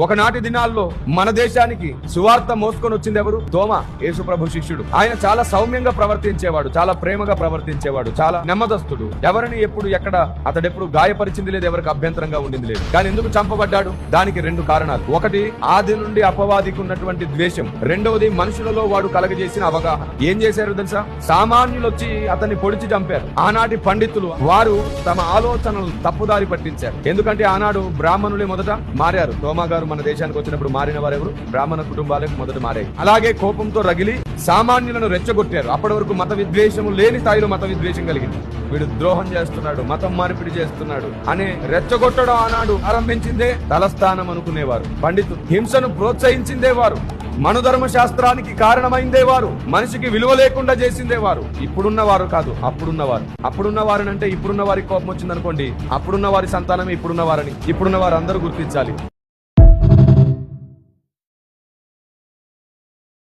ఒకనాటి దినాల్లో మన దేశానికి సువార్త మోసుకొని వచ్చింది ఎవరు? తోమ, యేసుప్రభు శిష్యుడు. ఆయన చాలా సౌమ్యంగా ప్రవర్తించేవాడు, చాలా ప్రేమగా ప్రవర్తించేవాడు, చాలా నెమ్మదస్తుడు. ఎవరిని ఎప్పుడు ఎక్కడ అతడెప్పుడు గాయపరిచింది లేదు, ఎవరికి అభ్యంతరంగా ఉండింది లేదు. కానీ ఎందుకు చంపబడ్డాడు? దానికి రెండు కారణాలు. ఒకటి, ఆది నుండి అపవాదికి ఉన్నటువంటి ద్వేషం. రెండవది, మనుషులలో వాడు కలగజేసిన అవగాహన. ఏం చేశారు తెలుసా? సామాన్యులు వచ్చి అతన్ని పొడిచి చంపారు. ఆనాటి పండితులు వారు తమ ఆలోచనలు తప్పుదారి పట్టించారు. ఎందుకంటే ఆనాడు బ్రాహ్మణులే మొదట మారారు. తోమా గారు మన దేశానికి వచ్చినప్పుడు మారిన వారెవరు? బ్రాహ్మణ కుటుంబాలకు మొదట మారాయి. అలాగే కోపంతో రగిలి సామాన్యులను రెచ్చగొట్టారు. అప్పటి వరకు మత విద్వేషము లేని స్థాయిలో మత విద్వేషం కలిగింది. వీడు ద్రోహం చేస్తున్నాడు, మతం మార్పిడి చేస్తున్నాడు అనే రెచ్చగొట్టడం ఆనాడు ఆరంభించిందే తలస్థానం అనుకునేవారు పండితులు. హింసను ప్రోత్సహించిందే వారు. మనుధర్మ శాస్త్రానికి కారణమైందే వారు. మనిషికి విలువ లేకుండా చేసిందే వారు. ఇప్పుడున్న వారు కాదు, అప్పుడున్నవారు. అప్పుడున్న వారిని అంటే ఇప్పుడున్న వారికి కోపం వచ్చింది అనుకోండి, అప్పుడున్న వారి సంతానమే ఇప్పుడున్న వారని ఇప్పుడున్న వారు అందరూ గుర్తించాలి.